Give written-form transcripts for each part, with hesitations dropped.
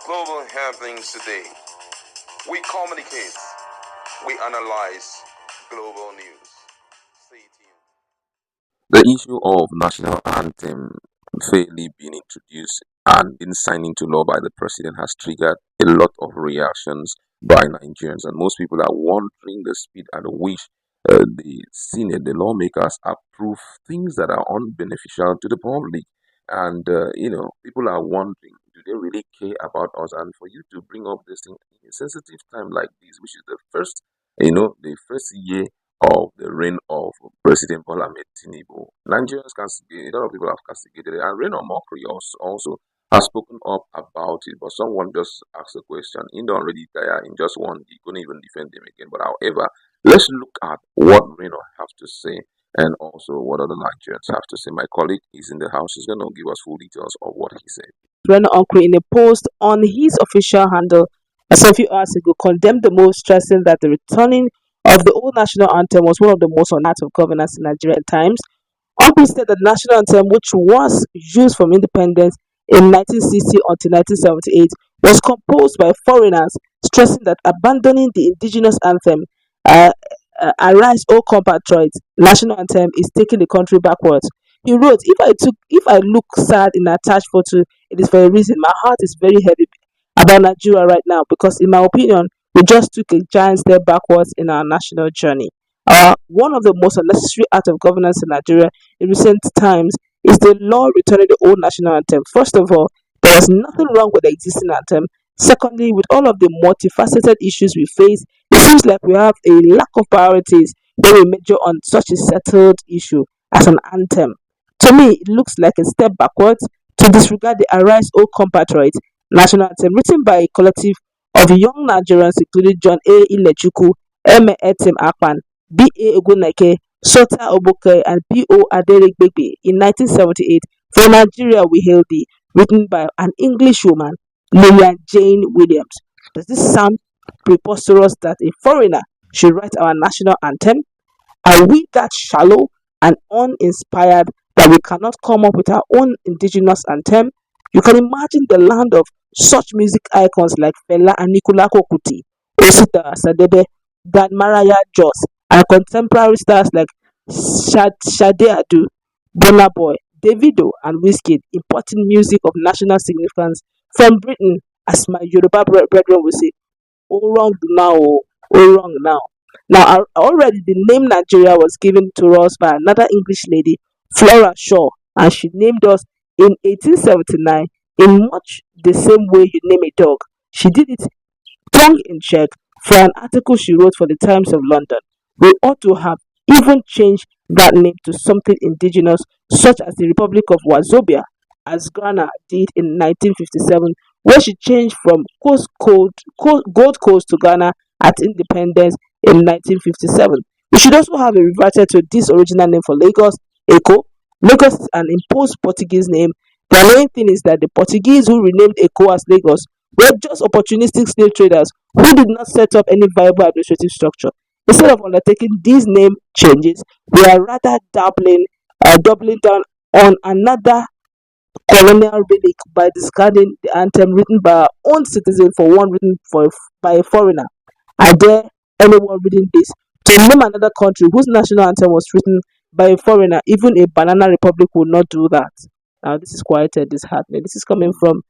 global happenings today. We communicate, we analyze global news. Stay tuned. The issue of national anthem fairly being introduced and being signed into law by the president has triggered a lot of reactions by Nigerians, and most people are wondering the speed at which the Senate, the lawmakers, approve things that are unbeneficial to the public. And people are wondering, do they really care about us? And for you to bring up this thing in a sensitive time like this, which is the first year of the reign of President Bola Ahmed Tinubu. Nigerians castigate, a lot of people have castigated it, and Reno Mokri also has spoken up about it. But someone just asked a question. In don't already tire in just one, he couldn't even defend him again. But however, let's look at what Reno has to say and also what other Nigerians have to say. My colleague is in the house. He's going to give us full details of what he said. Reno Onkri, in a post on his official handle a few hours ago, condemned the move, stressing that the returning of the old national anthem was one of the most unheard of governance in Nigerian times. Onkri said that the national anthem, which was used from independence in 1960 until 1978, was composed by foreigners, stressing that abandoning the indigenous anthem, uh, "Arise, O compatriots," national anthem, is taking the country backwards. He wrote, if I look sad in attached photo, it is for a reason. My heart is very heavy about Nigeria right now because, in my opinion, we just took a giant step backwards in our national journey. One of the most unnecessary acts of governance in Nigeria in recent times is the law returning the old national anthem. First of all, there was nothing wrong with the existing anthem. Secondly, with all of the multifaceted issues we face, it seems like we have a lack of priorities when we major on such a settled issue as an anthem. To me, it looks like a step backwards to disregard the "Arise, O Compatriots" national anthem, written by a collective of young Nigerians including John A. Ilechukwu, M. Etim Akpan, B. A. Oguneke, Sota Oboke, and P. O. Aderegbegbe in 1978. "For Nigeria We Hail Thee," written by an English woman, Lillian Jane Williams. Does this sound preposterous that a foreigner should write our national anthem? Are we that shallow and uninspired that we cannot come up with our own indigenous anthem? You can imagine the land of such music icons like Fela and Nikolako Kuti, Osita Sadebe, Dan Maraya Joss, and contemporary stars like Sade Adu, Burna Boy, Davido, and Wizkid importing music of national significance from Britain, as my Yoruba brethren will say, "Oh wrong now, oh wrong now." Now, already the name Nigeria was given to us by another English lady, Flora Shaw, and she named us in 1879 in much the same way you name a dog. She did it tongue in cheek for an article she wrote for the Times of London. We ought to have even changed that name to something indigenous, such as the Republic of Wazobia, as Ghana did in 1957, where she changed from Gold Coast to Ghana at independence in 1957. We should also have a reverted to this original name for Lagos, Eko. Lagos is an imposed Portuguese name. The annoying thing is that the Portuguese who renamed Eko as Lagos were just opportunistic slave traders who did not set up any viable administrative structure. Instead of undertaking these name changes, we are rather doubling down on another colonial relic by discarding the anthem written by our own citizen for one written by a foreigner. I dare anyone reading this to name another country whose national anthem was written by a foreigner. Even a banana republic will not do that. Now, this is quite disheartening. This is coming from.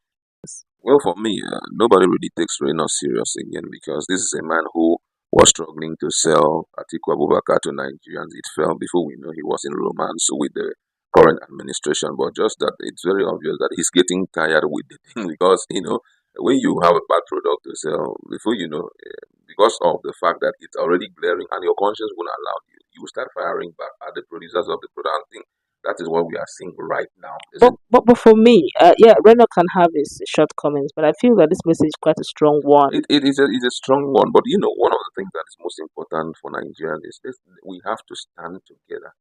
Well, for me, nobody really takes Reno serious again because this is a man who was struggling to sell Atiku Abubakar to Nigerians. It fell before we know he was in romance with the current administration. But just that it's very obvious that he's getting tired with the thing because, when you have a bad product to sell, before you know, because of the fact that it's already glaring and your conscience won't allow you, you will start firing back at the producers of the product. I think that is what we are seeing right now, But, isn't it? but for me, yeah, Reno can have his shortcomings, but I feel that this message is quite a strong one. It's a strong one, but one of the things that is most important for Nigerians is this: we have to stand together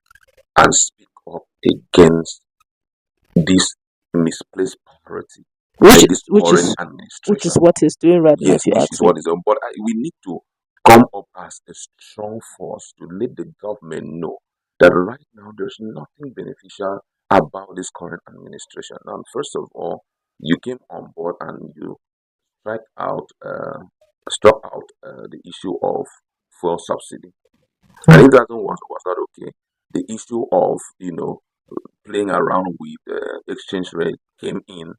and speak up against this misplaced priority by which this which current is which administration. is what he's doing right now, Yes, if you this ask is me. what is on. But we need to come up as a strong force to let the government know that right now there's nothing beneficial about this current administration. And first of all, you came on board and you struck out the issue of fuel subsidy. And if that was not okay, the issue of playing around with exchange rate came in,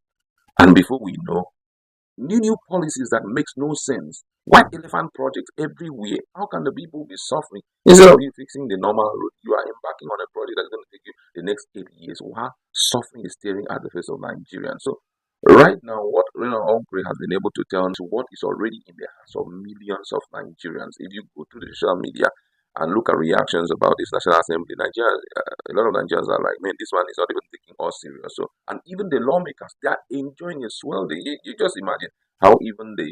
and before we know, new policies that makes no sense. White elephant projects everywhere. How can the people be suffering? Instead of you fixing the normal road, you are embarking on a project that's going to take you the next 8 years. While suffering is staring at the face of Nigerians. So right now, what Rena Ombre has been able to tell us what is already in the hearts of millions of Nigerians. If you go to the social media and look at reactions about this National Assembly, Nigeria, a lot of Nigerians are like, man, this one is not even taking us serious. So, and even the lawmakers, they are enjoying as well. You just imagine how even the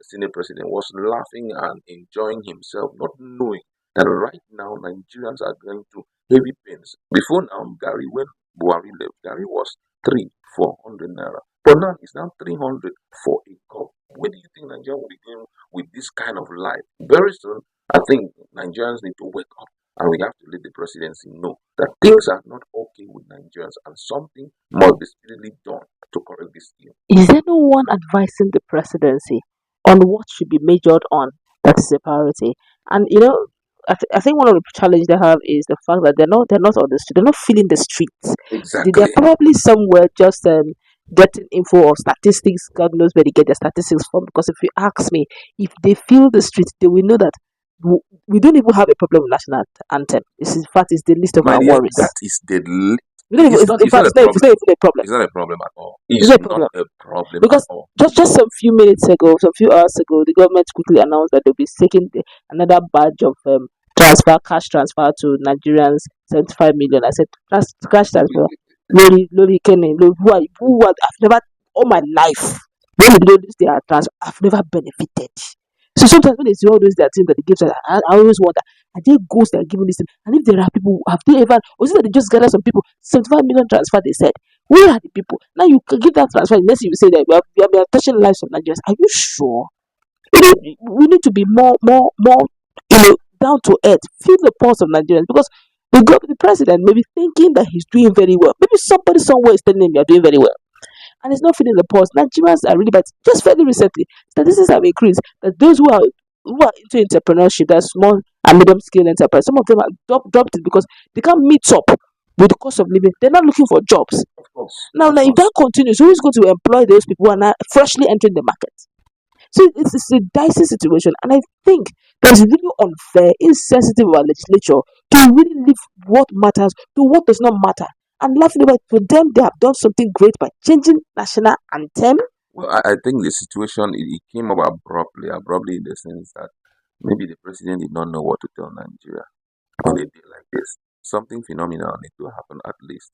Senate president was laughing and enjoying himself, not knowing that right now Nigerians are going through heavy pains. Before now, Gary, when Buhari left, Gary was 400 naira. But now it's now 300 for a cup. Where do you think Nigeria will be going with this kind of life? Very soon, I think Nigerians need to wake up, and we have to let the presidency know that things are not okay with Nigerians and something must be speedily done to correct this issue. Is there no one advising the presidency on what should be measured on? That is a priority. And I think one of the challenges they have is the fact that they're not on the street, they're not feeling the streets. Exactly. They're probably somewhere just getting info or statistics. God knows where they get their statistics from. Because if you ask me, if they feel the streets, they will know that we don't even have a problem with national anthem. This is, in fact, it's the least of our worries. That is the it's not a problem. It's not a problem at all. It's not not a problem because at all. just some few hours ago, the government quickly announced that they'll be taking another batch of cash transfer to Nigerians, 75 million. I said, cash transfer. Lori Kenny, I've never, all my life, when they do this, they are transfer, I've never benefited. So sometimes when they see all those things that they give, I always wonder, are they ghosts that are giving this thing? And if there are people, have they ever, or is it that they just gather some people, 75 million transfer, they said, where are the people? Now you can give that transfer, unless you say that we are touching lives of Nigerians. Are you sure? We need to be more, down to earth, feel the pulse of Nigerians, because the president may be thinking that he's doing very well. Maybe somebody somewhere is telling him you're doing very well, and he's not feeling the pulse. Nigerians are really bad. Just very recently, statistics have increased that those who are into entrepreneurship, that small and medium scale enterprise, some of them have dropped it because they can't meet up with the cost of living. They're not looking for jobs. Now, if that continues, who is going to employ those people who are now freshly entering the market? So it's a dicey situation, and I think that's really unfair, insensitive of our legislature to really leave what matters to what does not matter. And laughing about, for them, they have done something great by changing national anthem. Well, I think the situation it came up abruptly in the sense that maybe the president did not know what to tell Nigeria on a day like this. Something phenomenal need to happen at least,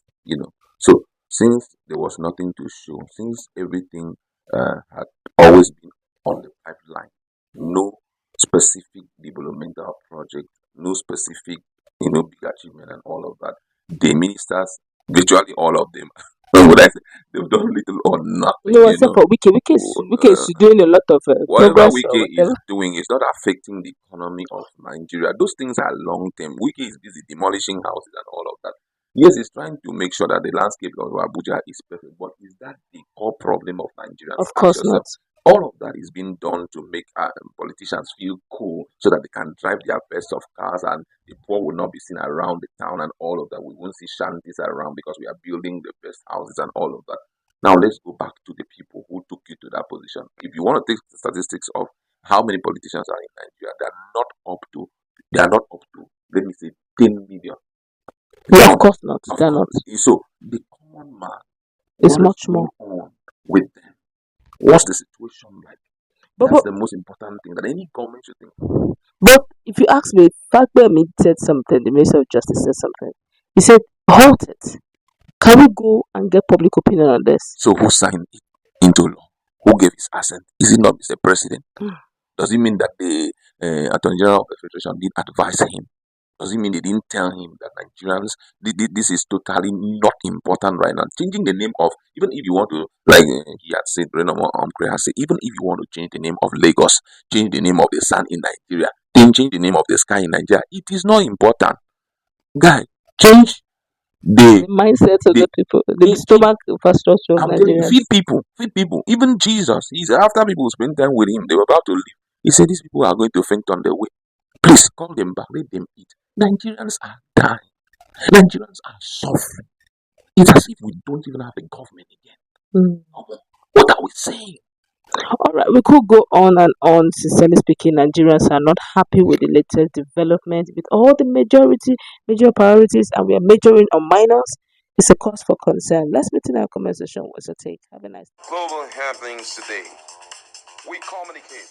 So since there was nothing to show, since everything had always been on the pipeline, no specific developmental project, no specific, big achievement and all of that. The ministers, virtually all of them, they've done little or nothing. No, except for Wike. Wike is doing a lot of whatever progress. Wike is doing is not affecting the economy of Nigeria. Those things are long term. Wike is busy demolishing houses and all of that. Yes, he's trying to make sure that the landscape of Abuja is perfect, but is that the core problem of Nigerians? Of course not. All of that is being done to make politicians feel cool so that they can drive their best of cars and the poor will not be seen around the town and all of that. We won't see shanties around because we are building the best houses and all of that. Now let's go back to the people who took you to that position. If you want to take the statistics of how many politicians are in Nigeria, they are not up to, let me say, 10 million. Yeah, of course not. They're not. So the common man is much more on with them. What's the situation like? That's the most important thing that any government should think. But if you ask me, Fagbemi said something, the Minister of Justice said something. He said, halt it. Can we go and get public opinion on this? So who signed it into law? Who gave his assent? Is it not Mr. President? Does it mean that the Attorney General of the Federation did advise him? Does it mean they didn't tell him that Nigerians, this is totally not important right now? Changing the name of, even if you want to, like he had said, has said, even if you want to change the name of Lagos, change the name of the sun in Nigeria, then change the name of the sky in Nigeria, it is not important. Guy, change They, The mindset of they, the people, the they feed. stomach infrastructure of I'm telling you, Nigerians. feed people, feed people. Even Jesus, he's after people spend time with him, they were about to leave. He said, "These people are going to faint on the way. Please call them back, let them eat." Nigerians are dying. Nigerians are suffering. It's as if we don't even have a government again. Mm. What are we saying? All right, we could go on and on. Sincerely speaking, Nigerians are not happy with the latest development, with all the major priorities, and we are majoring on minors. It's a cause for concern. Let's meet in our conversation. What's your take? Have a nice Global happenings today. We communicate.